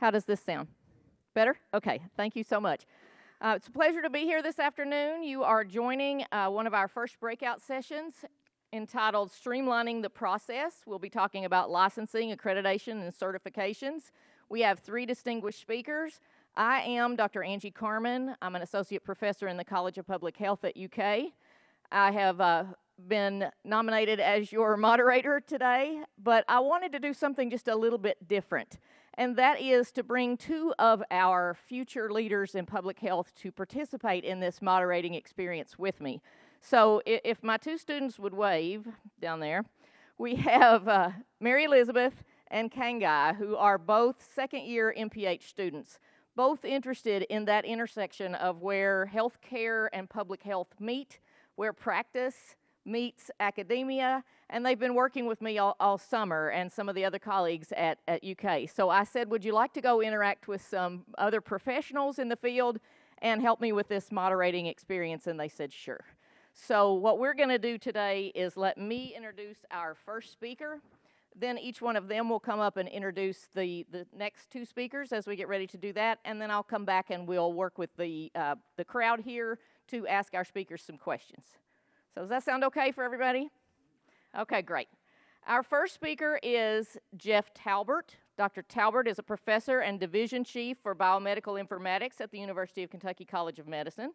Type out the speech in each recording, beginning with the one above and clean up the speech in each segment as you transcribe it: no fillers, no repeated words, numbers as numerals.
How does this sound? Better? Okay, thank you so much. It's a pleasure to be here this afternoon. You are joining one of our first breakout sessions entitled Streamlining the Process. We'll be talking about licensing, accreditation, and certifications. We have three distinguished speakers. I am Dr. Angie Carman. I'm an associate professor in the College of Public Health at UK. I have been nominated as your moderator today, but I wanted to do something just a little bit different, and that is to bring two of our future leaders in public health to participate in this moderating experience with me. So if my two students would wave down there, we have Mary Elizabeth and Kangai, who are both second-year MPH students, both interested in that intersection of where healthcare and public health meet, where practice meets academia, and they've been working with me all summer and some of the other colleagues at UK. So I said, would you like to go interact with some other professionals in the field and help me with this moderating experience? And they said, sure. So what we're going to do today is let me introduce our first speaker. Then each one of them will come up and introduce the next two speakers as we get ready to do that. And then I'll come back and we'll work with the crowd here to ask our speakers some questions. So does that sound okay for everybody? Okay, great. Our first speaker is Jeff Talbert. Dr. Talbert is a professor and division chief for Biomedical Informatics at the University of Kentucky College of Medicine.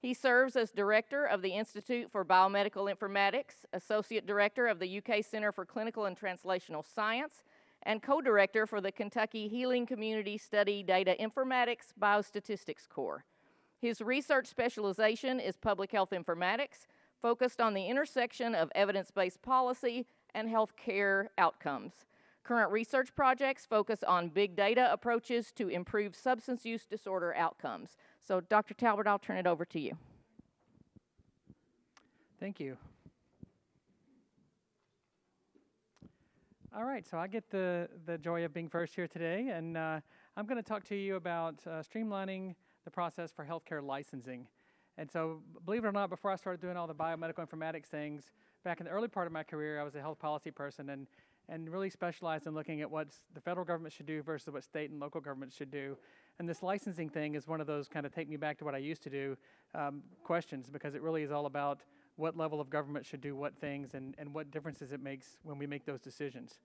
He serves as director of the Institute for Biomedical Informatics, associate director of the UK Center for Clinical and Translational Science, and co-director for the Kentucky Healing Community Study Data Informatics Biostatistics Core. His research specialization is public health informatics, focused on the intersection of evidence-based policy and healthcare outcomes. Current research projects focus on big data approaches to improve substance use disorder outcomes. So, Dr. Talbert, I'll turn it over to you. Thank you. All right, so I get the joy of being first here today, and I'm going to talk to you about streamlining the process for healthcare licensing. And so, believe it or not, before I started doing all the biomedical informatics things, back in the early part of my career, I was a health policy person and really specialized in looking at what the federal government should do versus what state and local governments should do. And this licensing thing is one of those kind of take me back to what I used to do questions, because it really is all about what level of government should do what things and what differences it makes when we make those decisions.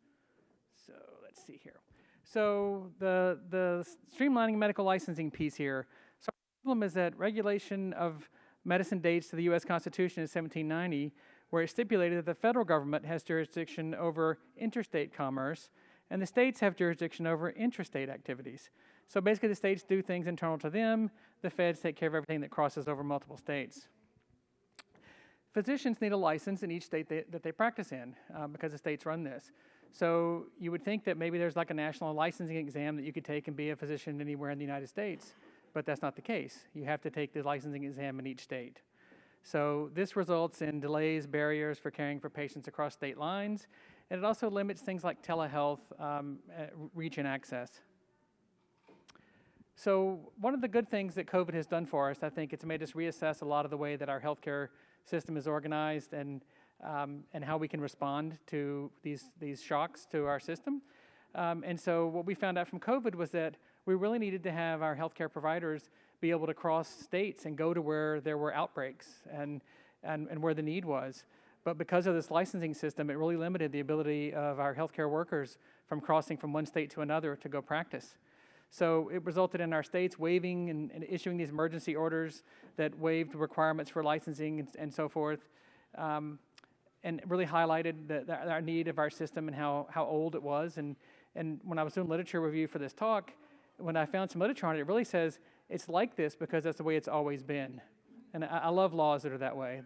So let's see here. So the streamlining medical licensing piece here. So the problem is that regulation of medicine dates to the U.S. Constitution in 1790, where it stipulated that the federal government has jurisdiction over interstate commerce, and the states have jurisdiction over intrastate activities. So basically the states do things internal to them, the feds take care of everything that crosses over multiple states. Physicians need a license in each state that they practice in because the states run this. So you would think that maybe there's like a national licensing exam that you could take and be a physician anywhere in the United States, but that's not the case. You have to take the licensing exam in each state. So this results in delays, barriers for caring for patients across state lines, and it also limits things like telehealth reach and access. So one of the good things that COVID has done for us, I think it's made us reassess a lot of the way that our healthcare system is organized and how we can respond to these shocks to our system. And so what we found out from COVID was that we really needed to have our healthcare providers be able to cross states and go to where there were outbreaks and where the need was. But because of this licensing system, it really limited the ability of our healthcare workers from crossing from one state to another to go practice. So it resulted in our states waiving and issuing these emergency orders that waived requirements for licensing and so forth, and really highlighted our need of our system and how old it was. And when I was doing literature review for this talk, when I found some literature on it, it really says it's like this because that's the way it's always been. And I love laws that are that way,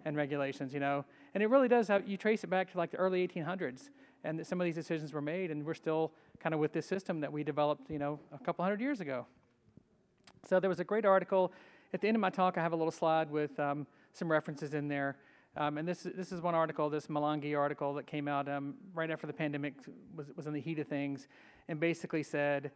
and regulations, you know. And it really does, you trace it back to like the early 1800s, and some of these decisions were made, and we're still kind of with this system that we developed, you know, a couple hundred years ago. So there was a great article. At the end of my talk, I have a little slide with some references in there. And this is one article, this Malangi article that came out right after the pandemic was in the heat of things, and basically said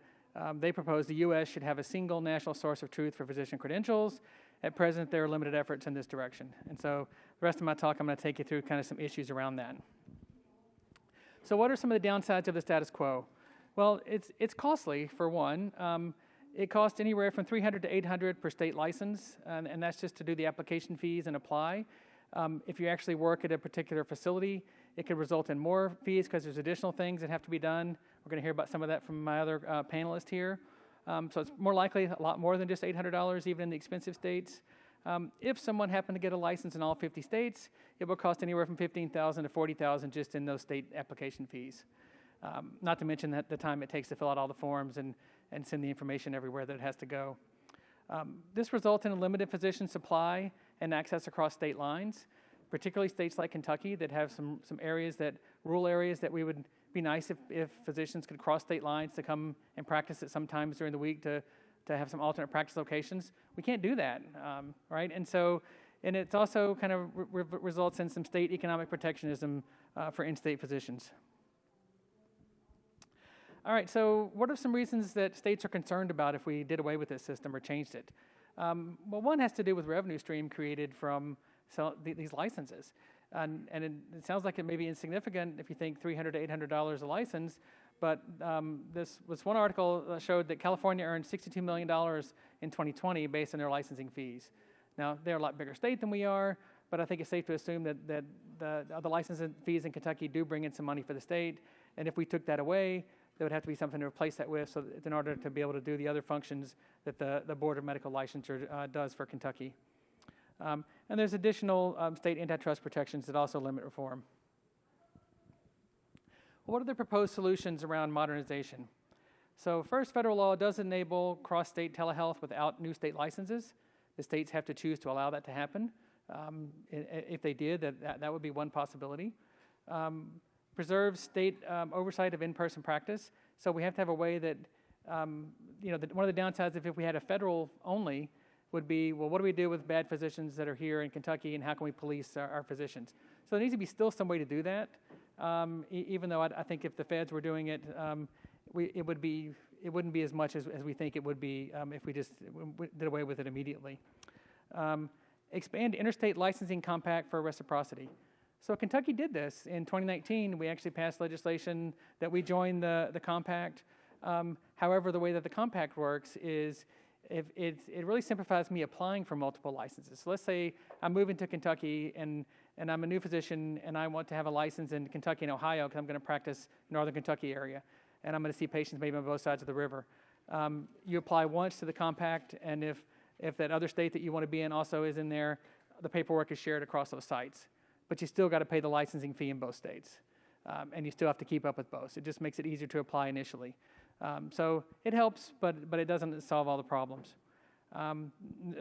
they proposed the U.S. should have a single national source of truth for physician credentials. At present, there are limited efforts in this direction. And so the rest of my talk, I'm going to take you through kind of some issues around that. So what are some of the downsides of the status quo? Well, it's costly for one. It costs anywhere from $300 to $800 per state license, and that's just to do the application fees and apply. If you actually work at a particular facility, it could result in more fees because there's additional things that have to be done. We're going to hear about some of that from my other panelists here. So it's more likely a lot more than just $800, even in the expensive states. If someone happened to get a license in all 50 states, it will cost anywhere from $15,000 to $40,000 just in those state application fees. Not to mention that the time it takes to fill out all the forms and send the information everywhere that it has to go. This results in a limited physician supply and access across state lines, particularly states like Kentucky that have some areas rural areas that we would be nice if physicians could cross state lines to come and practice it sometimes during the week to have some alternate practice locations. We can't do that, right? And it's also kind of results in some state economic protectionism for in-state physicians. All right, so what are some reasons that states are concerned about if we did away with this system or changed it? Well, one has to do with revenue stream created from these licenses. And it sounds like it may be insignificant if you think $300 to $800 a license, but this one article showed that California earned $62 million in 2020 based on their licensing fees. Now, they're a lot bigger state than we are, but I think it's safe to assume that the licensing fees in Kentucky do bring in some money for the state, and if we took that away, there would have to be something to replace that with, so that in order to be able to do the other functions that the Board of Medical Licensure does for Kentucky. And there's additional state antitrust protections that also limit reform. What are the proposed solutions around modernization? So first, federal law does enable cross-state telehealth without new state licenses. The states have to choose to allow that to happen. If they did, that would be one possibility. Preserve state oversight of in-person practice. So we have to have a way that, one of the downsides if we had a federal only would be, well, what do we do with bad physicians that are here in Kentucky, and how can we police our physicians? So there needs to be still some way to do that, even though I think if the feds were doing it, it wouldn't be as much as we think it would be if we just did away with it immediately. Expand interstate licensing compact for reciprocity. So Kentucky did this. In 2019, we actually passed legislation that we joined the compact. However, the way that the compact works is it really simplifies me applying for multiple licenses. So let's say I'm moving to Kentucky and I'm a new physician and I want to have a license in Kentucky and Ohio because I'm going to practice Northern Kentucky area and I'm going to see patients maybe on both sides of the river. You apply once to the compact, and if that other state that you want to be in also is in there, the paperwork is shared across those sites. But you still got to pay the licensing fee in both states, and you still have to keep up with both. It just makes it easier to apply initially. So it helps, but it doesn't solve all the problems.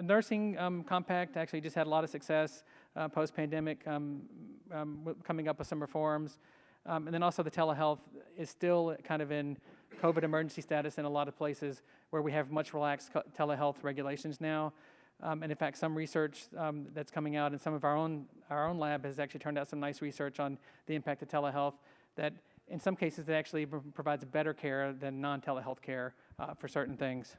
Nursing compact actually just had a lot of success post-pandemic, coming up with some reforms. And then also the telehealth is still kind of in COVID emergency status in a lot of places where we have much relaxed telehealth regulations now. And in fact, some research that's coming out in some of our own lab has actually turned out some nice research on the impact of telehealth that in some cases it actually provides better care than non-telehealth care for certain things.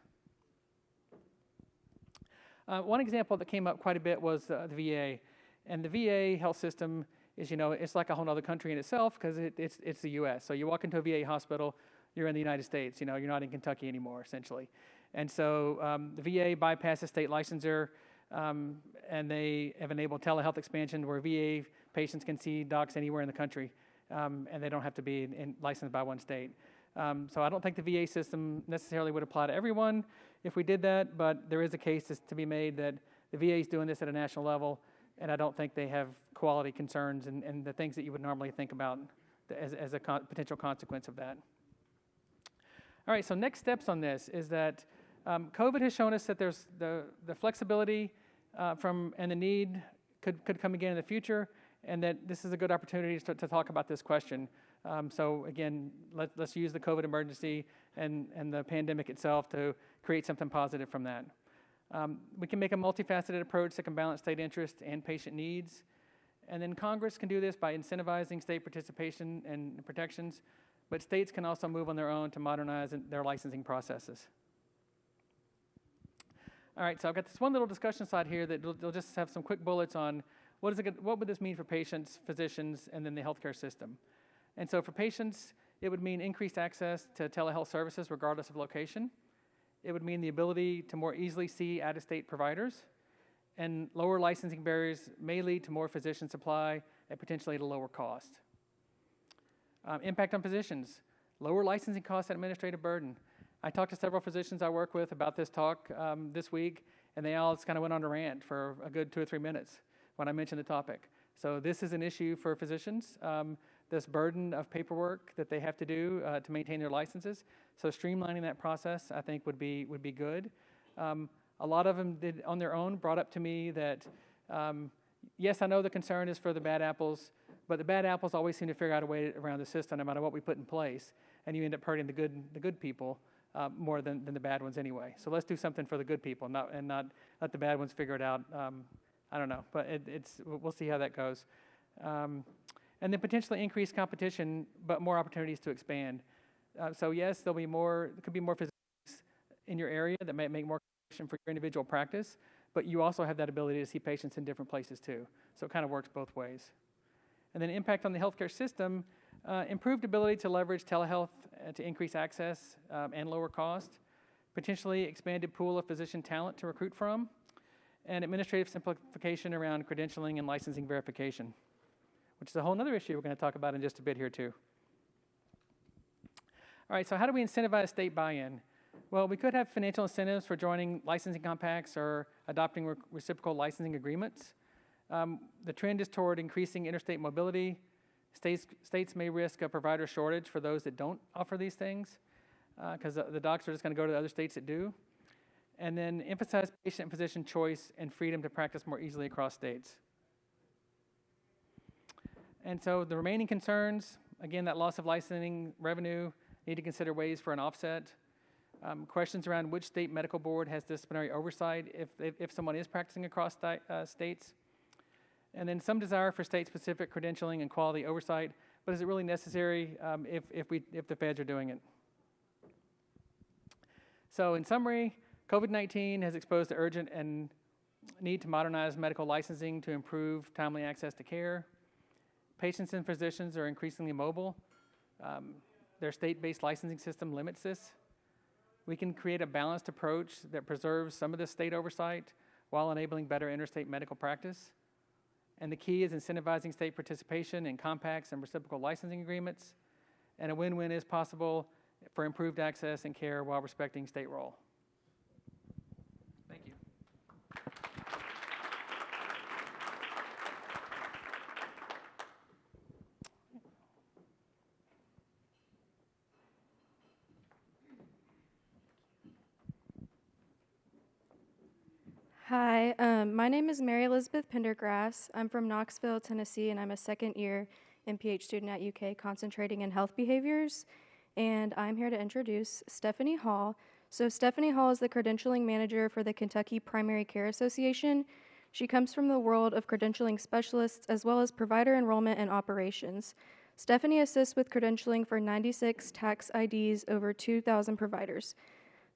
One example that came up quite a bit was the VA. And the VA health system is, it's like a whole other country in itself because it's the U.S. So you walk into a VA hospital, you're in the United States, you're not in Kentucky anymore, essentially. And so the VA bypasses state licensure, and they have enabled telehealth expansion where VA patients can see docs anywhere in the country, and they don't have to be licensed by one state. So I don't think the VA system necessarily would apply to everyone if we did that, but there is a case to be made that the VA is doing this at a national level, and I don't think they have quality concerns and the things that you would normally think about as a potential consequence of that. All right, so next steps on this is that COVID has shown us that there's the flexibility and the need could come again in the future, and that this is a good opportunity to talk about this question. So again, let's use the COVID emergency and the pandemic itself to create something positive from that. We can make a multifaceted approach that can balance state interest and patient needs. And then Congress can do this by incentivizing state participation and protections, but states can also move on their own to modernize their licensing processes. All right, so I've got this one little discussion slide here that will just have some quick bullets on what would this mean for patients, physicians, and then the healthcare system. And so for patients, It would mean increased access to telehealth services regardless of location. It would mean the ability to more easily see out-of-state providers, and lower licensing barriers may lead to more physician supply at potentially at a lower cost. Impact on physicians, lower licensing costs and administrative burden. I talked to several physicians I work with about this talk this week, and they all just kind of went on a rant for a good 2 or 3 minutes when I mentioned the topic. So this is an issue for physicians, this burden of paperwork that they have to do to maintain their licenses. So streamlining that process, I think, would be good. A lot of them did on their own brought up to me that, yes, I know the concern is for the bad apples, but the bad apples always seem to figure out a way around the system no matter what we put in place, and you end up hurting the good people more than the bad ones anyway. So let's do something for the good people, not let the bad ones figure it out. I don't know, but we'll see how that goes. And then potentially increase competition, but more opportunities to expand. So yes, there could be more physicians in your area that might make more competition for your individual practice, but you also have that ability to see patients in different places too. So it kind of works both ways. And then impact on the healthcare system, improved ability to leverage telehealth to increase access and lower cost, potentially expanded pool of physician talent to recruit from, and administrative simplification around credentialing and licensing verification, which is a whole other issue we're going to talk about in just a bit here too. All right, so how do we incentivize state buy-in? Well, we could have financial incentives for joining licensing compacts or adopting reciprocal licensing agreements. The trend is toward increasing interstate mobility. States may risk a provider shortage for those that don't offer these things because the docs are just going to go to the other states that do. And then emphasize patient and physician choice and freedom to practice more easily across states. And so the remaining concerns, again, that loss of licensing revenue, need to consider ways for an offset. Questions around which state medical board has disciplinary oversight if someone is practicing across states. And then some desire for state-specific credentialing and quality oversight, but is it really necessary if the feds are doing it? So in summary, COVID-19 has exposed the urgent and need to modernize medical licensing to improve timely access to care. Patients and physicians are increasingly mobile. Their state-based licensing system limits this. We can create a balanced approach that preserves some of the state oversight while enabling better interstate medical practice. And the key is incentivizing state participation in compacts and reciprocal licensing agreements. And a win-win is possible for improved access and care while respecting state role. Thank you. Hi, my name is Mary Elizabeth Pendergrass. I'm from Knoxville, Tennessee, and I'm a second-year MPH student at UK concentrating in health behaviors. And I'm here to introduce Stephanie Hall. So Stephanie Hall is the credentialing manager for the Kentucky Primary Care Association. She comes from the world of credentialing specialists as well as provider enrollment and operations. Stephanie assists with credentialing for 96 tax IDs over 2,000 providers.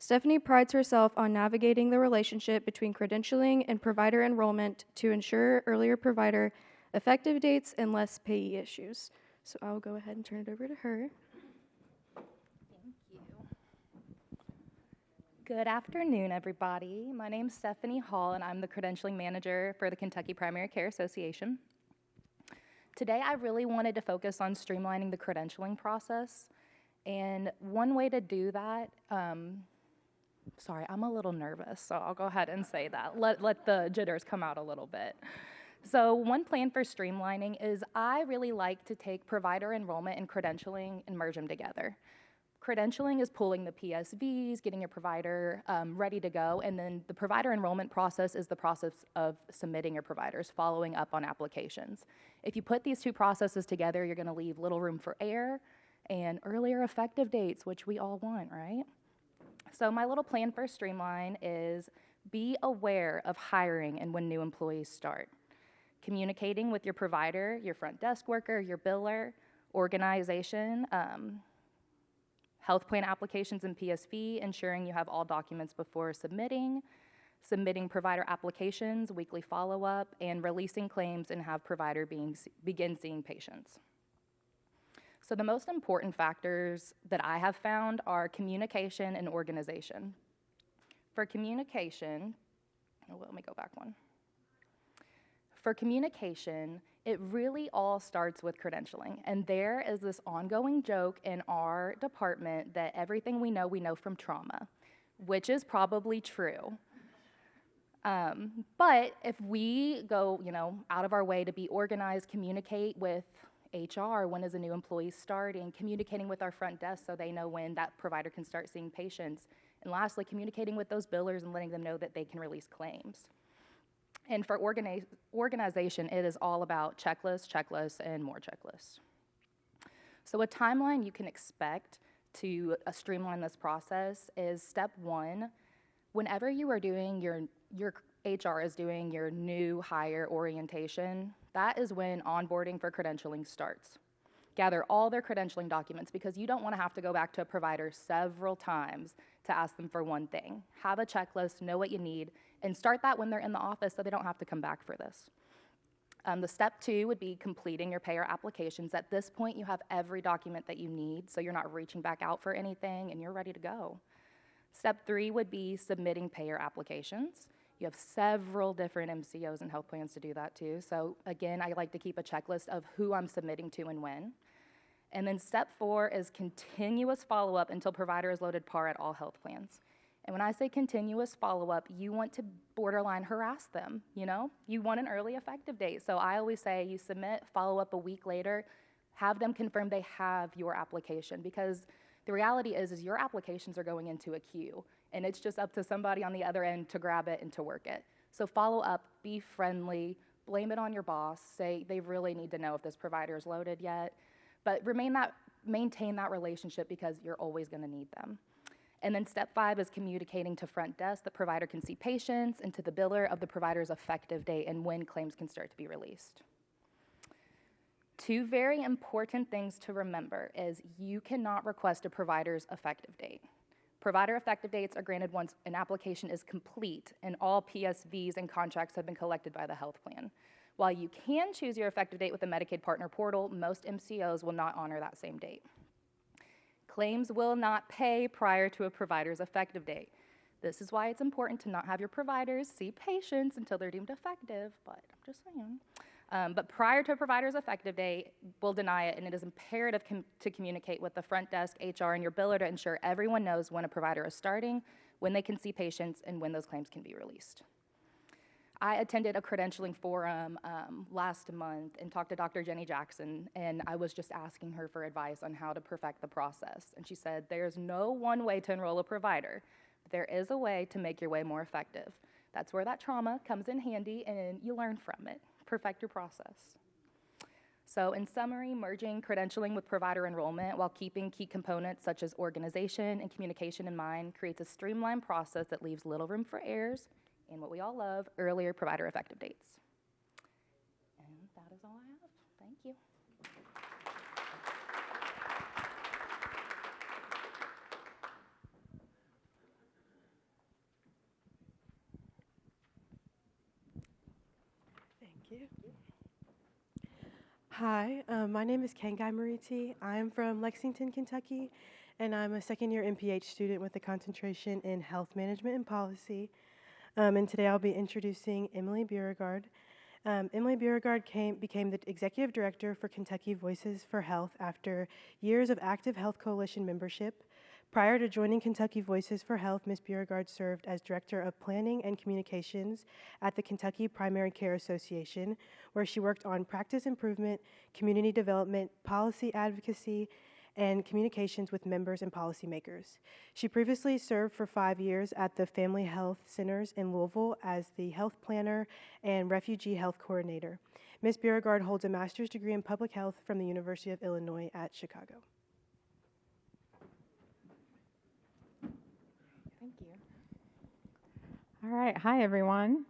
Stephanie prides herself on navigating the relationship between credentialing and provider enrollment to ensure earlier provider effective dates and less payee issues. So I'll go ahead and turn it over to her. Thank you. Good afternoon, everybody. My name's Stephanie Hall, and I'm the credentialing manager for the Kentucky Primary Care Association. Today, I really wanted to focus on streamlining the credentialing process. And one way to do that, sorry, I'm a little nervous, so I'll go ahead and say that. Let the jitters come out a little bit. So one plan for streamlining is I really like to take provider enrollment and credentialing and merge them together. Credentialing is pulling the PSVs, getting your provider ready to go, and then the provider enrollment process is the process of submitting your providers, following up on applications. If you put these two processes together, you're going to leave little room for error and earlier effective dates, which we all want, right? So my little plan for Streamline is be aware of hiring and when new employees start. Communicating with your provider, your front desk worker, your biller, organization, health plan applications and PSV, ensuring you have all documents before submitting provider applications, weekly follow-up, and releasing claims and have provider begin seeing patients. So the most important factors that I have found are communication and organization. For communication, let me go back one. For communication, it really all starts with credentialing. And there is this ongoing joke in our department that everything we know from trauma, which is probably true. But if we go, out of our way to be organized, communicate with HR, when is a new employee starting, communicating with our front desk so they know when that provider can start seeing patients, and lastly, communicating with those billers and letting them know that they can release claims. And for organization, it is all about checklists, and more checklists. So a timeline you can expect to streamline this process is step 1. Whenever you are doing your HR is doing your new hire orientation, that is when onboarding for credentialing starts. Gather all their credentialing documents because you don't want to have to go back to a provider several times to ask them for one thing. Have a checklist, know what you need, and start that when they're in the office so they don't have to come back for this. The step 2 would be completing your payer applications. At this point, you have every document that you need, so you're not reaching back out for anything and you're ready to go. Step 3 would be submitting payer applications. You have several different MCOs and health plans to do that too. So again, I like to keep a checklist of who I'm submitting to and when. And then step 4 is continuous follow-up until provider is loaded par at all health plans. And when I say continuous follow-up, you want to borderline harass them, You want an early effective date. So I always say you submit, follow up a week later, have them confirm they have your application, because the reality is your applications are going into a queue, and it's just up to somebody on the other end to grab it and to work it. So follow up, be friendly, blame it on your boss, say they really need to know if this provider is loaded yet, but maintain that relationship because you're always going to need them. And then step 5 is communicating to front desk the provider can see patients and to the biller of the provider's effective date and when claims can start to be released. 2 very important things to remember is you cannot request a provider's effective date. Provider effective dates are granted once an application is complete and all PSVs and contracts have been collected by the health plan. While you can choose your effective date with the Medicaid Partner Portal, most MCOs will not honor that same date. Claims will not pay prior to a provider's effective date. This is why it's important to not have your providers see patients until they're deemed effective, but I'm just saying. But prior to a provider's effective date, we'll deny it, and it is imperative to communicate with the front desk, HR, and your biller to ensure everyone knows when a provider is starting, when they can see patients, and when those claims can be released. I attended a credentialing forum last month and talked to Dr. Jenny Jackson, and I was just asking her for advice on how to perfect the process. And she said, there's no one way to enroll a provider, but there is a way to make your way more effective. That's where that trauma comes in handy, and you learn from it. Perfect your process. So in summary, merging credentialing with provider enrollment while keeping key components such as organization and communication in mind creates a streamlined process that leaves little room for errors and what we all love, earlier provider effective dates. And that is all I have. Thank you. Thank you. Hi, my name is Kengai Mariti. I'm from Lexington, Kentucky, and I'm a second-year MPH student with a concentration in health management and policy. And today I'll be introducing Emily Beauregard. Emily Beauregard became the Executive Director for Kentucky Voices for Health after years of active Health Coalition membership. Prior to joining Kentucky Voices for Health, Ms. Beauregard served as Director of Planning and Communications at the Kentucky Primary Care Association, where she worked on practice improvement, community development, policy advocacy, and communications with members and policymakers. She previously served for 5 years at the Family Health Centers in Louisville as the health planner and refugee health coordinator. Ms. Beauregard holds a master's degree in public health from the University of Illinois at Chicago. Thank you. All right, hi everyone.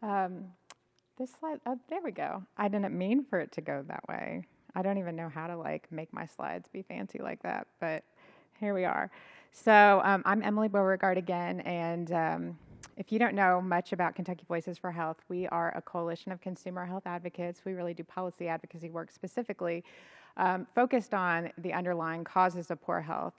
This slide, oh, there we go. I didn't mean for it to go that way. I don't even know how to make my slides be fancy like that, but here we are. So I'm Emily Beauregard again, and if you don't know much about Kentucky Voices for Health, we are a coalition of consumer health advocates. We really do policy advocacy work specifically focused on the underlying causes of poor health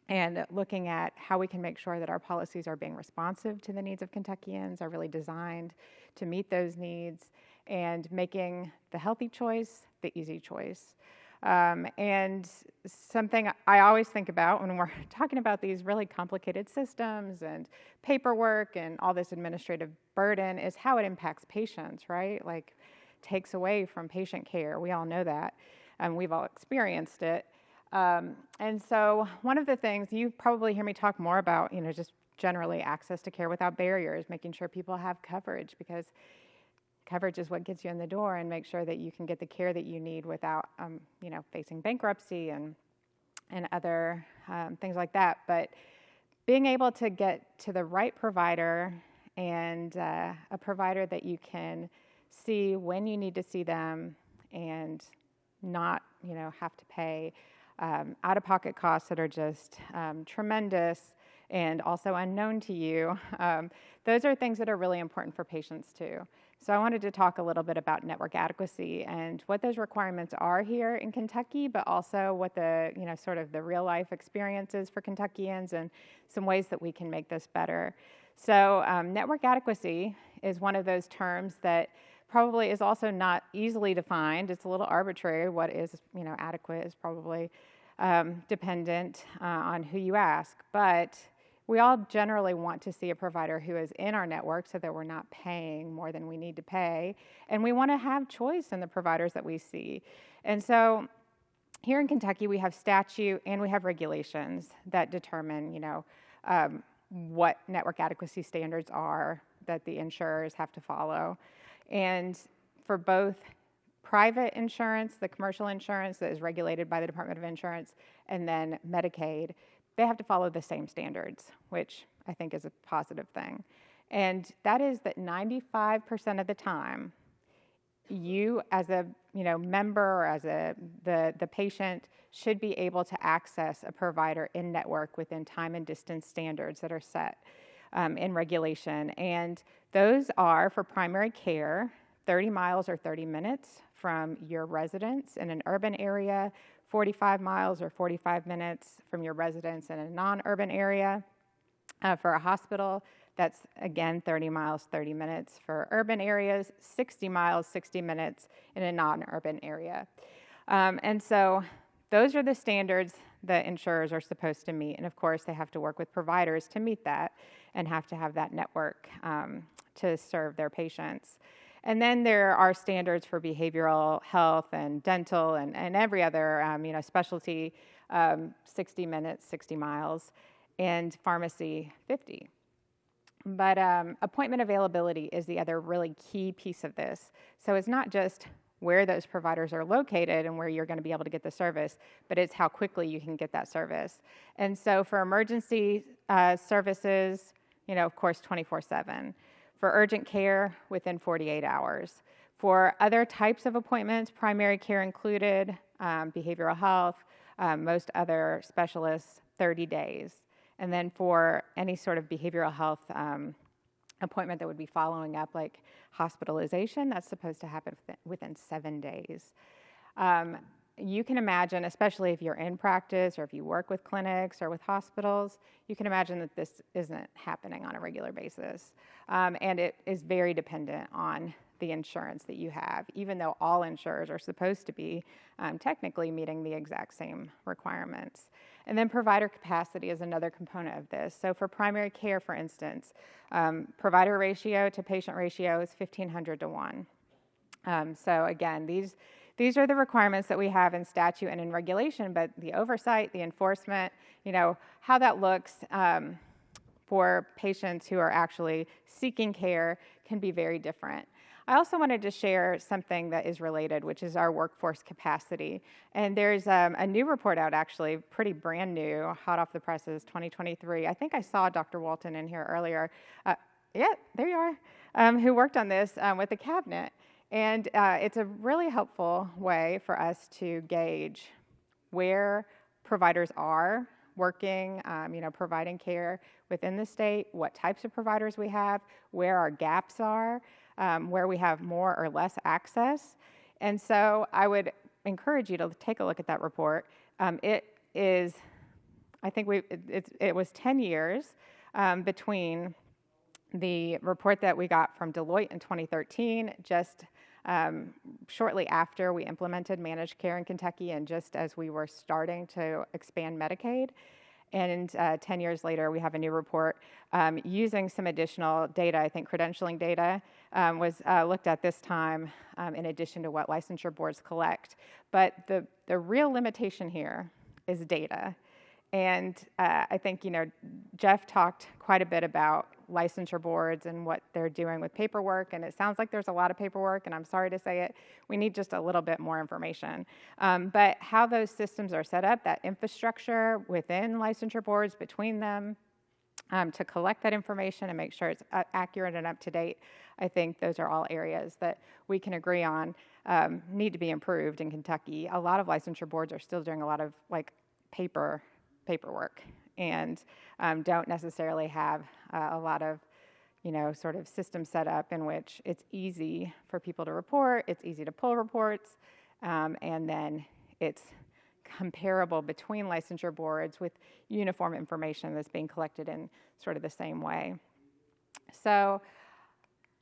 and looking at how we can make sure that our policies are being responsive to the needs of Kentuckians, are really designed to meet those needs, and making the healthy choice the easy choice. And something I always think about when we're talking about these really complicated systems and paperwork and all this administrative burden is how it impacts patients, right? Like, takes away from patient care. We all know that, and we've all experienced it. And so one of the things you probably hear me talk more about, just generally access to care without barriers, making sure people have coverage, because coverage is what gets you in the door, and make sure that you can get the care that you need without, facing bankruptcy and other things like that. But being able to get to the right provider, and a provider that you can see when you need to see them, and not, have to pay out-of-pocket costs that are just tremendous and also unknown to you. Those are things that are really important for patients too. So I wanted to talk a little bit about network adequacy and what those requirements are here in Kentucky, but also what the, sort of the real life experience is for Kentuckians, and some ways that we can make this better. So network adequacy is one of those terms that probably is also not easily defined. It's a little arbitrary. What is, adequate is probably dependent on who you ask. But we all generally want to see a provider who is in our network so that we're not paying more than we need to pay. And we want to have choice in the providers that we see. And so here in Kentucky, we have statute and we have regulations that determine, what network adequacy standards are that the insurers have to follow. And for both private insurance, the commercial insurance that is regulated by the Department of Insurance, and then Medicaid, they have to follow the same standards, which I think is a positive thing. And that is that 95% of the time, you as a member or as the patient should be able to access a provider in network within time and distance standards that are set in regulation. And those are, for primary care, 30 miles or 30 minutes from your residence in an urban area, 45 miles or 45 minutes from your residence in a non-urban area. For a hospital, that's, again, 30 miles, 30 minutes. For urban areas, 60 miles, 60 minutes in a non-urban area. And so those are the standards that insurers are supposed to meet. And of course, they have to work with providers to meet that, and have to have that network to serve their patients. And then there are standards for behavioral health and dental and every other specialty, 60 minutes, 60 miles, and pharmacy, 50. But appointment availability is the other really key piece of this. So it's not just where those providers are located and where you're going to be able to get the service, but it's how quickly you can get that service. And so for emergency services, of course, 24/7. For urgent care, within 48 hours. For other types of appointments, primary care included, behavioral health, most other specialists, 30 days. And then for any sort of behavioral health appointment that would be following up, like hospitalization, that's supposed to happen within 7 days. You can imagine, especially if you're in practice or if you work with clinics or with hospitals, you can imagine that this isn't happening on a regular basis. And it is very dependent on the insurance that you have, even though all insurers are supposed to be technically meeting the exact same requirements. And then provider capacity is another component of this. So for primary care, for instance, provider ratio to patient ratio is 1,500 to 1. So again, these are the requirements that we have in statute and in regulation, but the oversight, the enforcement, how that looks for patients who are actually seeking care can be very different. I also wanted to share something that is related, which is our workforce capacity. And there's a new report out, actually, pretty brand new, hot off the presses, 2023. I think I saw Dr. Walton in here earlier. Yeah, there you are, who worked on this with the cabinet. And it's a really helpful way for us to gauge where providers are working, providing care within the state, what types of providers we have, where our gaps are, where we have more or less access. And so I would encourage you to take a look at that report. It is, I think it was 10 years between the report that we got from Deloitte in 2013, just shortly after we implemented managed care in Kentucky and just as we were starting to expand Medicaid. And 10 years later, we have a new report using some additional data. I think credentialing data was looked at this time in addition to what licensure boards collect. But the real limitation here is data. And I think, Jeff talked quite a bit about licensure boards and what they're doing with paperwork, and it sounds like there's a lot of paperwork, and I'm sorry to say it, we need just a little bit more information. But how those systems are set up, that infrastructure within licensure boards, between them, to collect that information and make sure it's accurate and up to date, I think those are all areas that we can agree on need to be improved in Kentucky. A lot of licensure boards are still doing a lot of paperwork and don't necessarily have a lot of, sort of system set up in which it's easy for people to report, it's easy to pull reports, and then it's comparable between licensure boards with uniform information that's being collected in sort of the same way. So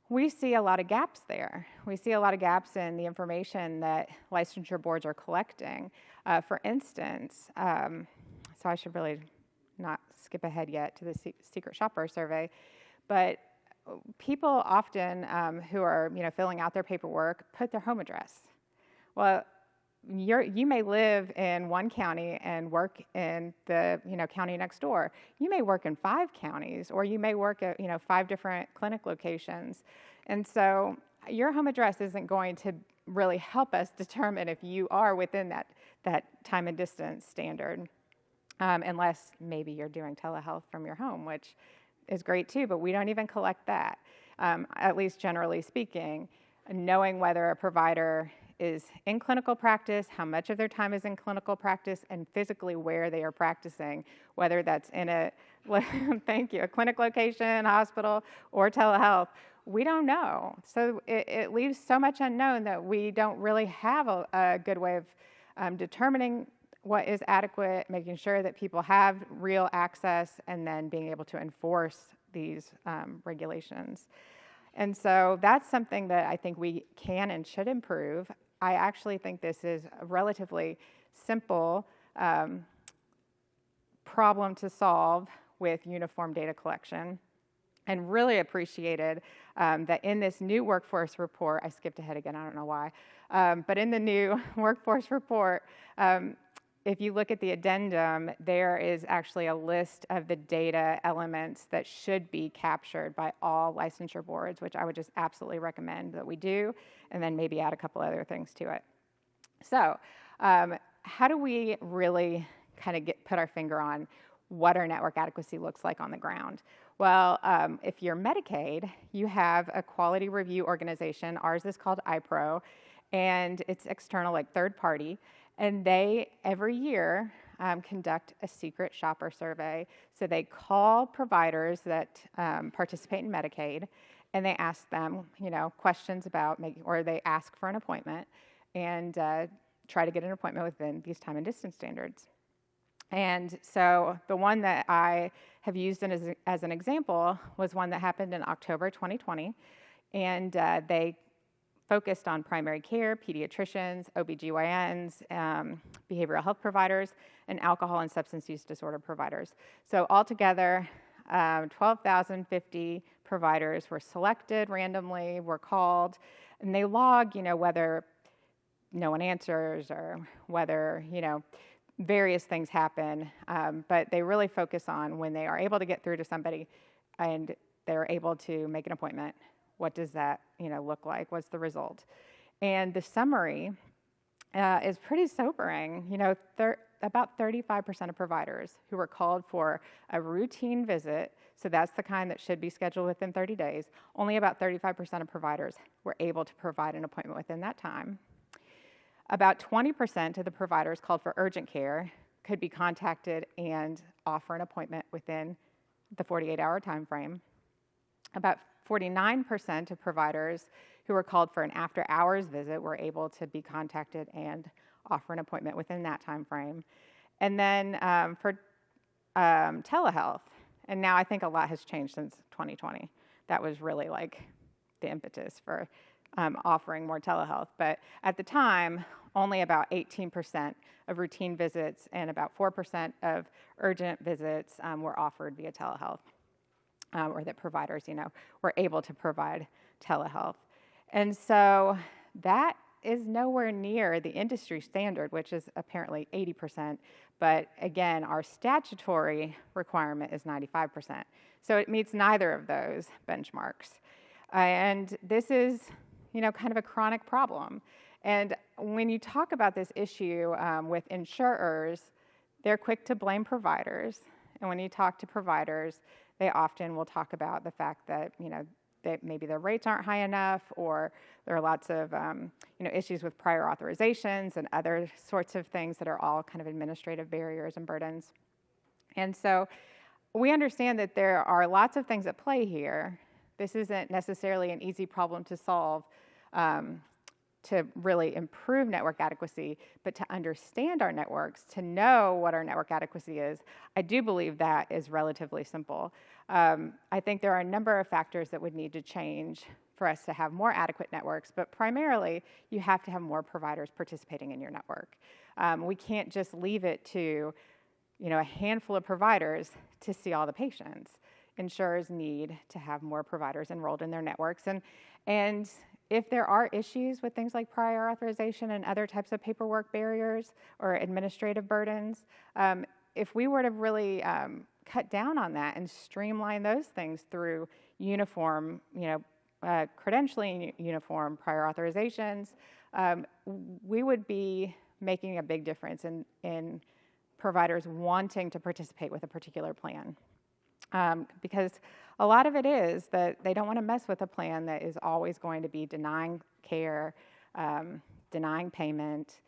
we see a lot of gaps there. We see a lot of gaps in the information that licensure boards are collecting. For instance, so I should really not skip ahead yet to the secret shopper survey, but people often who are filling out their paperwork put their home address. Well, you may live in one county and work in the county next door. You may work in 5 counties, or you may work at 5 different clinic locations, and so your home address isn't going to really help us determine if you are within that time and distance standard. Unless maybe you're doing telehealth from your home, which is great too, but we don't even collect that. At least generally speaking, knowing whether a provider is in clinical practice, how much of their time is in clinical practice, and physically where they are practicing, whether that's in a clinic location, hospital, or telehealth, we don't know. So it leaves so much unknown that we don't really have a good way of determining what is adequate, making sure that people have real access, and then being able to enforce these regulations. And so that's something that I think we can and should improve. I actually think this is a relatively simple problem to solve with uniform data collection, and really appreciated that in this new workforce report, I skipped ahead again, I don't know why, but in the new workforce report, if you look at the addendum, there is actually a list of the data elements that should be captured by all licensure boards, which I would just absolutely recommend that we do, and then maybe add a couple other things to it. So how do we really kind of put our finger on what our network adequacy looks like on the ground? Well, if you're Medicaid, you have a quality review organization. Ours is called iPro, and it's external, like third party. And they, every year, conduct a secret shopper survey. So they call providers that participate in Medicaid, and they ask them, questions about or they ask for an appointment, and try to get an appointment within these time and distance standards. And so the one that I have used as an example was one that happened in October 2020, and they focused on primary care, pediatricians, OBGYNs, behavioral health providers, and alcohol and substance use disorder providers. So altogether, 12,050 providers were selected randomly, were called, and they log, whether no one answers or whether, various things happen, but they really focus on when they are able to get through to somebody and they're able to make an appointment. What does that, look like? What's the result? And the summary is pretty sobering. About 35% of providers who were called for a routine visit, so that's the kind that should be scheduled within 30 days, only about 35% of providers were able to provide an appointment within that time. About 20% of the providers called for urgent care could be contacted and offer an appointment within the 48-hour time frame. About 49% of providers who were called for an after-hours visit were able to be contacted and offer an appointment within that time frame. And then for telehealth, and now I think a lot has changed since 2020. That was really like the impetus for offering more telehealth. But at the time, only about 18% of routine visits and about 4% of urgent visits were offered via telehealth, or that providers, were able to provide telehealth. And so that is nowhere near the industry standard, which is apparently 80%. But again, our statutory requirement is 95%. So it meets neither of those benchmarks. And this is, kind of a chronic problem. And when you talk about this issue with insurers, they're quick to blame providers. And when you talk to providers, they often will talk about the fact that, that maybe their rates aren't high enough, or there are lots of, issues with prior authorizations and other sorts of things that are all kind of administrative barriers and burdens. And so we understand that there are lots of things at play here. This isn't necessarily an easy problem to solve to really improve network adequacy, but to understand our networks, to know what our network adequacy is, I do believe that is relatively simple. I think there are a number of factors that would need to change for us to have more adequate networks, but primarily you have to have more providers participating in your network. We can't just leave it to a handful of providers to see all the patients. Insurers need to have more providers enrolled in their networks. And if there are issues with things like prior authorization and other types of paperwork barriers or administrative burdens, if we were to really cut down on that and streamline those things through uniform, credentialing, uniform prior authorizations, we would be making a big difference in providers wanting to participate with a particular plan. Because a lot of it is that they don't want to mess with a plan that is always going to be denying care, denying payment,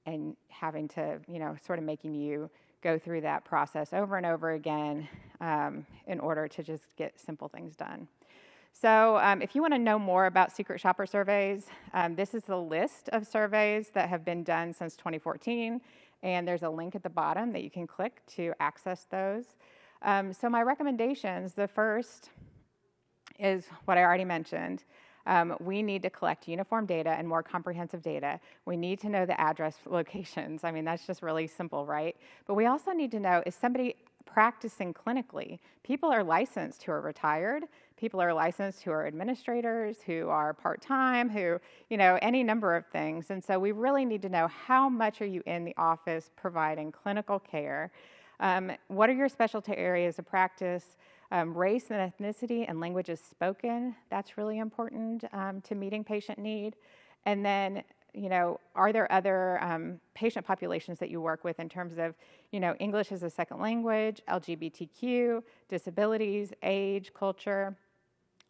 and having to, sort of making you go through that process over and over again in order to just get simple things done. So if you want to know more about secret shopper surveys, this is the list of surveys that have been done since 2014, and there's a link at the bottom that you can click to access those. So my recommendations, the first is what I already mentioned. We need to collect uniform data and more comprehensive data. We need to know the address locations. I mean, that's just really simple, right? But we also need to know, is somebody practicing clinically? People are licensed who are retired. People are licensed who are administrators, who are part-time, who, any number of things. And so we really need to know, how much are you in the office providing clinical care? What are your specialty areas of practice? Race and ethnicity and languages spoken, that's really important to meeting patient need. And then, are there other patient populations that you work with in terms of, English as a second language, LGBTQ, disabilities, age, culture?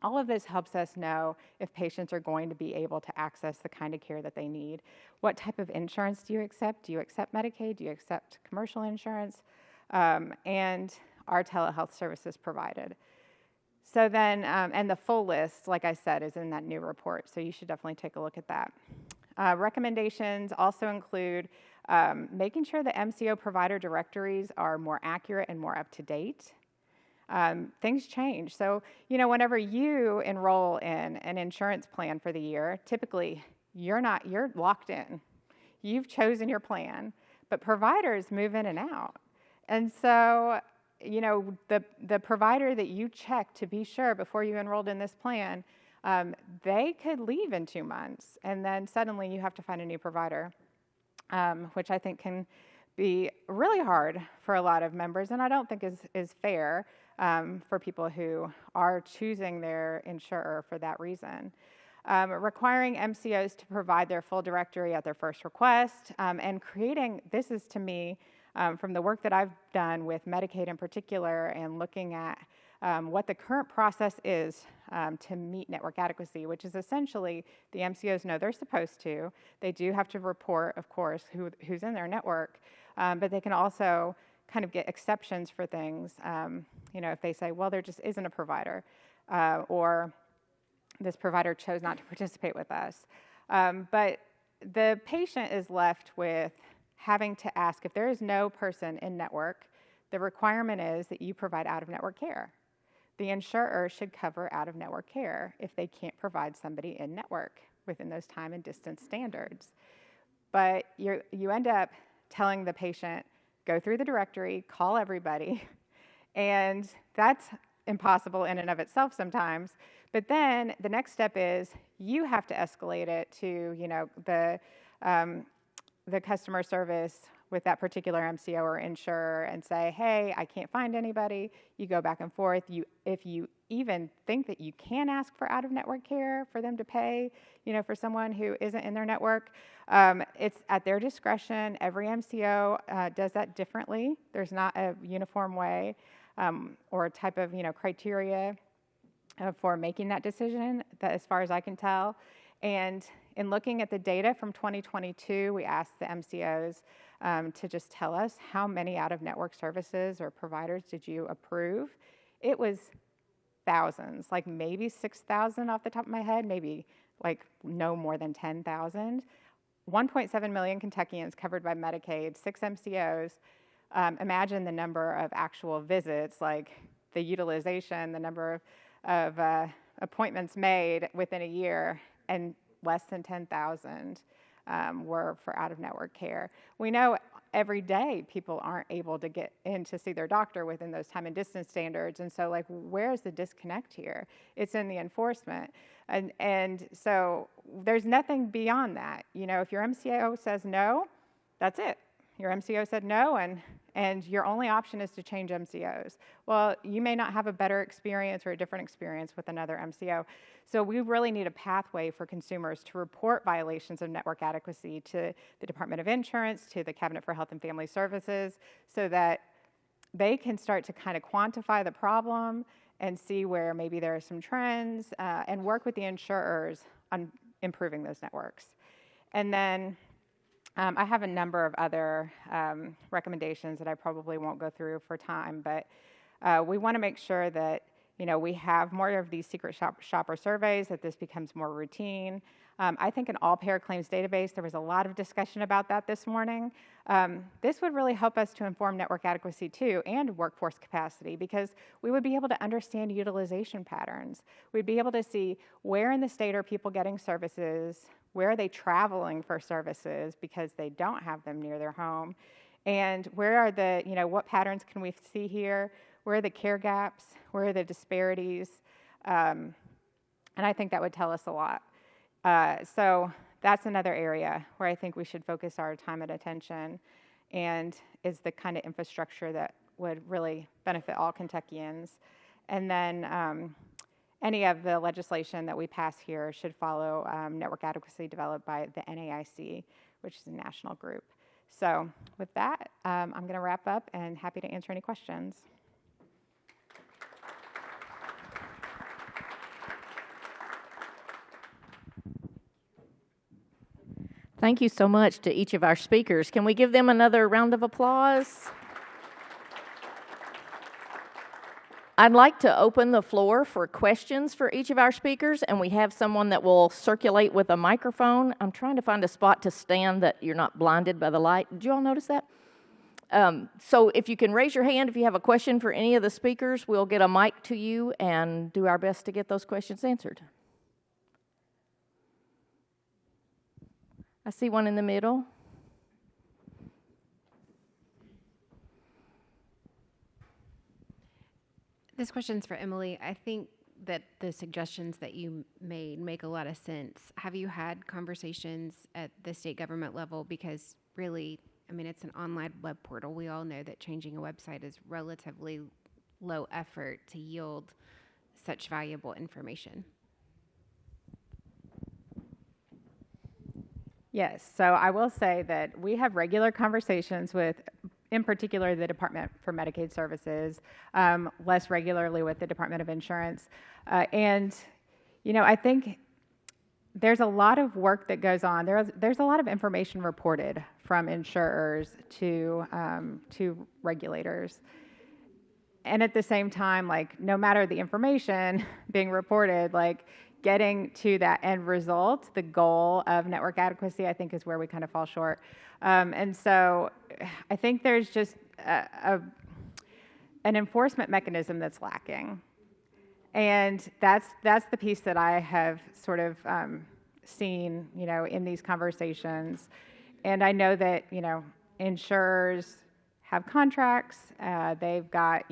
All of this helps us know if patients are going to be able to access the kind of care that they need. What type of insurance do you accept? Do you accept Medicaid? Do you accept commercial insurance? And are telehealth services provided? So then, and the full list, like I said, is in that new report, so you should definitely take a look at that. Recommendations also include making sure the MCO provider directories are more accurate and more up to date. Things change. So, whenever you enroll in an insurance plan for the year, typically you're locked in. You've chosen your plan, but providers move in and out. And so, the provider that you check to be sure before you enrolled in this plan, they could leave in 2 months, and then suddenly you have to find a new provider, which I think can be really hard for a lot of members, and I don't think is fair for people who are choosing their insurer for that reason. Requiring MCOs to provide their full directory at their first request, and creating, this is to me, from the work that I've done with Medicaid in particular, and looking at what the current process is to meet network adequacy, which is essentially the MCOs know they're supposed to. They do have to report, of course, who's in their network, but they can also kind of get exceptions for things. If they say, well, there just isn't a provider, or this provider chose not to participate with us. But the patient is left with having to ask, if there is no person in network, the requirement is that you provide out-of-network care. The insurer should cover out-of-network care if they can't provide somebody in network within those time and distance standards. But you end up telling the patient, go through the directory, call everybody, and that's impossible in and of itself sometimes. But then the next step is you have to escalate it to, the customer service with that particular MCO or insurer and say, hey, I can't find anybody. You go back and forth. If you even think that you can ask for out-of-network care for them to pay, for someone who isn't in their network, it's at their discretion. Every MCO does that differently. There's not a uniform way or a type of, criteria for making that decision, that as far as I can tell. And in looking at the data from 2022, we asked the MCOs to just tell us how many out-of-network services or providers did you approve. It was thousands, like maybe 6,000 off the top of my head, maybe like no more than 10,000. 1.7 million Kentuckians covered by Medicaid, 6 MCOs. Imagine the number of actual visits, like the utilization, the number of appointments made within a year, and less than 10,000 were for out-of-network care. We know every day people aren't able to get in to see their doctor within those time and distance standards, and so where's the disconnect here? It's in the enforcement, and so there's nothing beyond that. If your MCO says no, that's it. Your MCO said no, and your only option is to change MCOs. Well, you may not have a better experience or a different experience with another MCO. So we really need a pathway for consumers to report violations of network adequacy to the Department of Insurance, to the Cabinet for Health and Family Services, so that they can start to kind of quantify the problem and see where maybe there are some trends and work with the insurers on improving those networks. And then I have a number of other recommendations that I probably won't go through for time, but we want to make sure that we have more of these secret shopper surveys, that this becomes more routine. I think an all-payer claims database, there was a lot of discussion about that this morning. This would really help us to inform network adequacy too, and workforce capacity, because we would be able to understand utilization patterns. We'd be able to see where in the state are people getting services, where are they traveling for services because they don't have them near their home, and where are the, what patterns can we see here? Where are the care gaps? Where are the disparities? And I think that would tell us a lot. So that's another area where I think we should focus our time and attention, and is the kind of infrastructure that would really benefit all Kentuckians. And then any of the legislation that we pass here should follow network adequacy developed by the NAIC, which is a national group. So with that, I'm going to wrap up and happy to answer any questions. Thank you so much to each of our speakers. Can we give them another round of applause? I'd like to open the floor for questions for each of our speakers, and we have someone that will circulate with a microphone. I'm trying to find a spot to stand that you're not blinded by the light. Did you all notice that? So if you can raise your hand if you have a question for any of the speakers, we'll get a mic to you and do our best to get those questions answered. I see one in the middle. This question's for Emily. I think that the suggestions that you made make a lot of sense. Have you had conversations at the state government level? Because really, it's an online web portal. We all know that changing a website is relatively low effort to yield such valuable information. Yes, so I will say that we have regular conversations with, in particular, the Department for Medicaid Services, less regularly with the Department of Insurance. And I think there's a lot of work that goes on. There's a lot of information reported from insurers to regulators. And at the same time, no matter the information being reported, getting to that end result, the goal of network adequacy, I think is where we kind of fall short. And so I think there's just an enforcement mechanism that's lacking. And that's the piece that I have sort of seen, in these conversations. And I know that, insurers have contracts. They've got,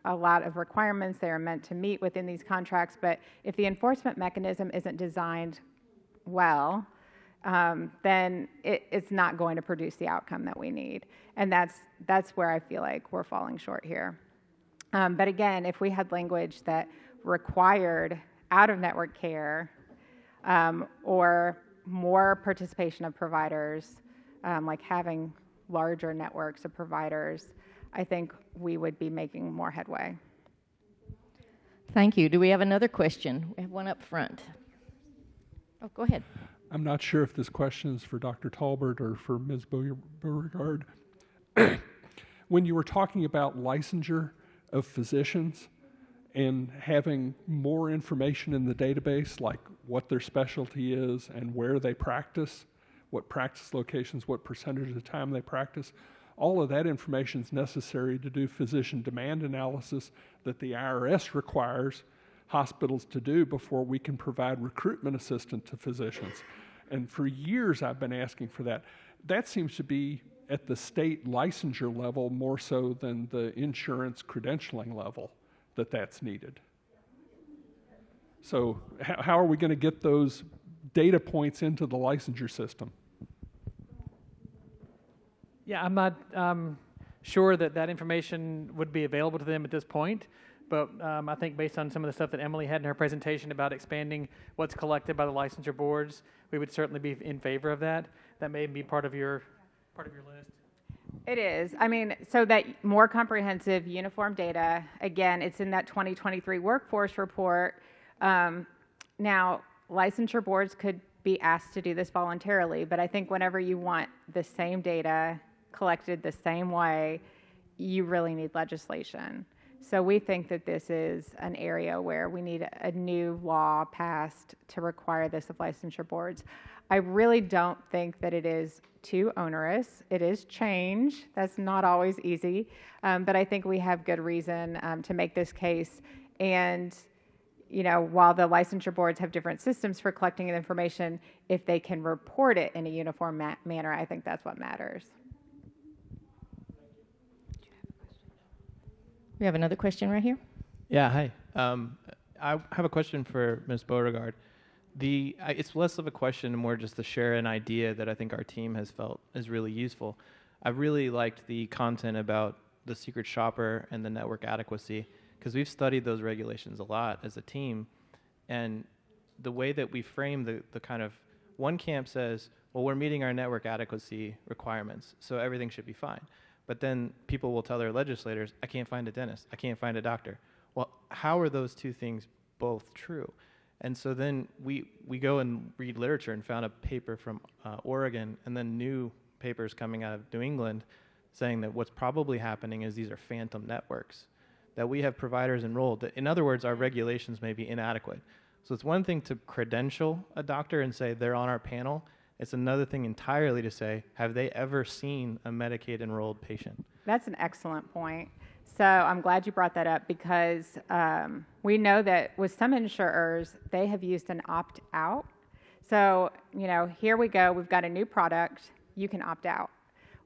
a lot of requirements they are meant to meet within these contracts. But if the enforcement mechanism isn't designed well, then it's not going to produce the outcome that we need. And that's where I feel like we're falling short here. But again, if we had language that required out-of-network care or more participation of providers, like having larger networks of providers, I think we would be making more headway. Thank you. Do we have another question? We have one up front. Oh, go ahead. I'm not sure if this question is for Dr. Talbert or for Ms. Beauregard. When you were talking about licensure of physicians and having more information in the database, like what their specialty is and where they practice, what practice locations, what percentage of the time they practice, all of that information is necessary to do physician demand analysis that the IRS requires hospitals to do before we can provide recruitment assistance to physicians. And for years I've been asking for that. That seems to be at the state licensure level more so than the insurance credentialing level that's needed. So how are we going to get those data points into the licensure system? Yeah, I'm not sure that information would be available to them at this point, but I think based on some of the stuff that Emily had in her presentation about expanding what's collected by the licensure boards, we would certainly be in favor of that. That may be part of your list. It is. I mean, so that more comprehensive, uniform data, again, it's in that 2023 workforce report. Now, licensure boards could be asked to do this voluntarily, but I think whenever you want the same data collected the same way, you really need legislation. So we think that this is an area where we need a new law passed to require this of licensure boards. I really don't think that it is too onerous. It is change. That's not always easy, but I think we have good reason to make this case. And while the licensure boards have different systems for collecting the information, if they can report it in a uniform manner, I think that's what matters. We have another question right here. Yeah, hi. I have a question for Ms. Beauregard. It's less of a question and more just to share an idea that I think our team has felt is really useful. I've really liked the content about the secret shopper and the network adequacy, because we've studied those regulations a lot as a team, and the way that we frame the kind of, one camp says, well, we're meeting our network adequacy requirements, so everything should be fine. But then people will tell their legislators, I can't find a dentist, I can't find a doctor. Well, how are those two things both true? And so then we go and read literature and found a paper from Oregon, and then new papers coming out of New England saying that what's probably happening is these are phantom networks, that we have providers enrolled. That, in other words, our regulations may be inadequate. So it's one thing to credential a doctor and say they're on our panel. It's another thing entirely to say, have they ever seen a Medicaid enrolled patient? That's an excellent point. So I'm glad you brought that up, because we know that with some insurers, they have used an opt-out. So, here we go, we've got a new product, you can opt out.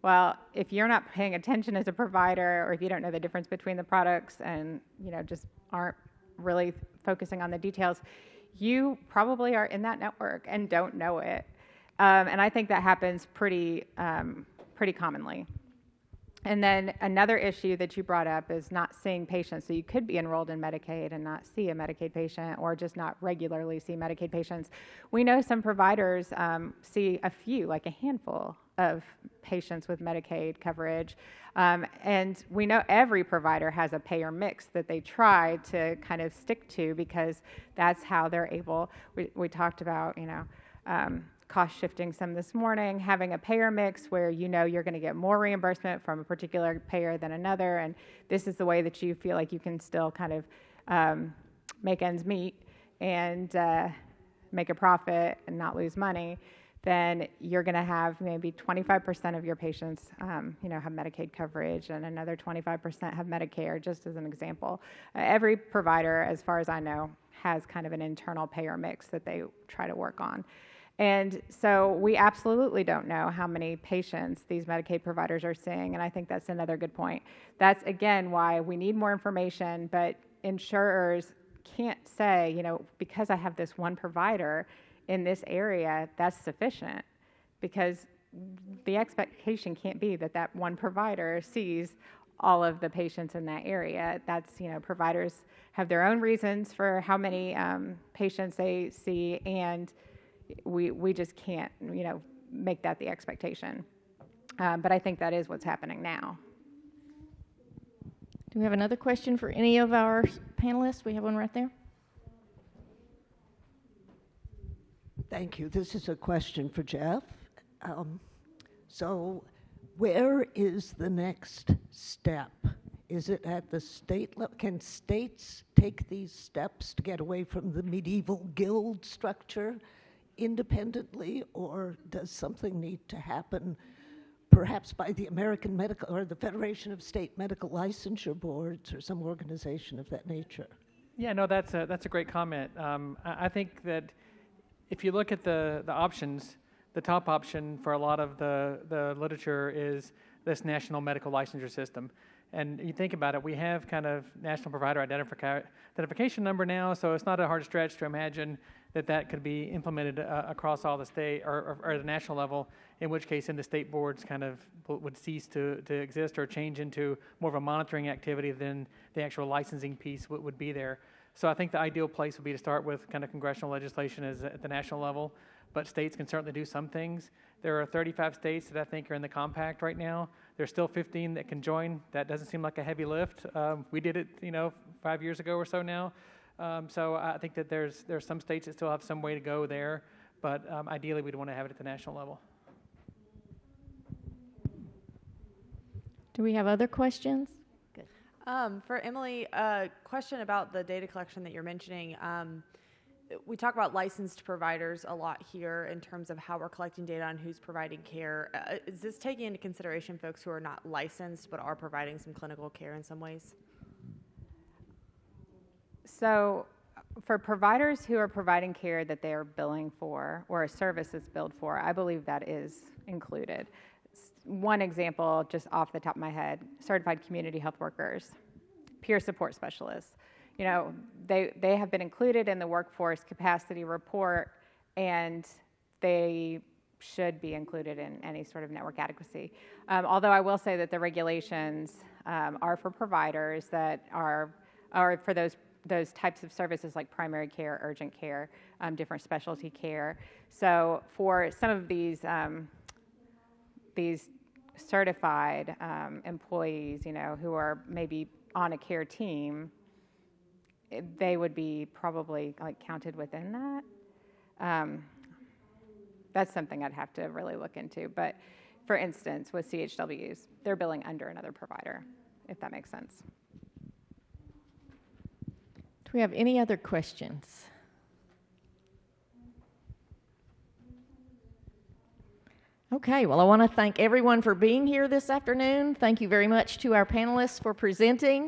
Well, if you're not paying attention as a provider, or if you don't know the difference between the products and, just aren't really focusing on the details, you probably are in that network and don't know it. And I think that happens pretty commonly. And then another issue that you brought up is not seeing patients. So you could be enrolled in Medicaid and not see a Medicaid patient, or just not regularly see Medicaid patients. We know some providers see a few, like a handful of patients with Medicaid coverage. And we know every provider has a payer mix that they try to kind of stick to, because that's how they're able, we talked about, cost shifting some this morning, having a payer mix where you're going to get more reimbursement from a particular payer than another, and this is the way that you feel like you can still kind of make ends meet. and make a profit and not lose money, then you're going to have maybe 25% of your patients, have Medicaid coverage, and another 25% have Medicare, just as an example. Every provider, as far as I know, has kind of an internal payer mix that they try to work on. And so we absolutely don't know how many patients these Medicaid providers are seeing, and I think that's another good point. That's, again, why we need more information, but insurers can't say, because I have this one provider in this area, that's sufficient, because the expectation can't be that that one provider sees all of the patients in that area. That's, providers have their own reasons for how many patients they see, and we just can't, make that the expectation. But I think that is what's happening now. Do we have another question for any of our panelists? We have one right there. Thank you. This is a question for Jeff. So where is the next step? Is it at the state level? Can states take these steps to get away from the medieval guild structure independently, or does something need to happen perhaps by the American Medical or the Federation of State Medical Licensure Boards or some organization of that nature? Yeah, no, that's a great comment. I think that if you look at the options, the top option for a lot of the literature is this national medical licensure system. And you think about it, we have kind of national provider identification number now, so it's not a hard stretch to imagine that could be implemented across all the state or at the national level, in which case then the state boards kind of would cease to exist or change into more of a monitoring activity than the actual licensing piece would be there. So I think the ideal place would be to start with kind of congressional legislation at the national level, but states can certainly do some things. There are 35 states that I think are in the compact right now. There's still 15 that can join. That doesn't seem like a heavy lift. We did it, 5 years ago or so now. So I think that there's some states that still have some way to go there, but ideally we'd want to have it at the national level. Do we have other questions? For Emily, a question about the data collection that you're mentioning. We talk about licensed providers a lot here in terms of how we're collecting data on who's providing care. Is this taking into consideration folks who are not licensed but are providing some clinical care in some ways? So for providers who are providing care that they are billing for or a service is billed for, I believe that is included. One example, just off the top of my head, certified community health workers, peer support specialists. They have been included in the workforce capacity report, and they should be included in any sort of network adequacy. Although I will say that the regulations are for providers that are for those types of services like primary care, urgent care, different specialty care. So for some of these certified employees, who are maybe on a care team, they would be probably counted within that. That's something I'd have to really look into. But for instance, with CHWs, they're billing under another provider, if that makes sense. Do we have any other questions? Okay, well, I want to thank everyone for being here this afternoon. Thank you very much to our panelists for presenting.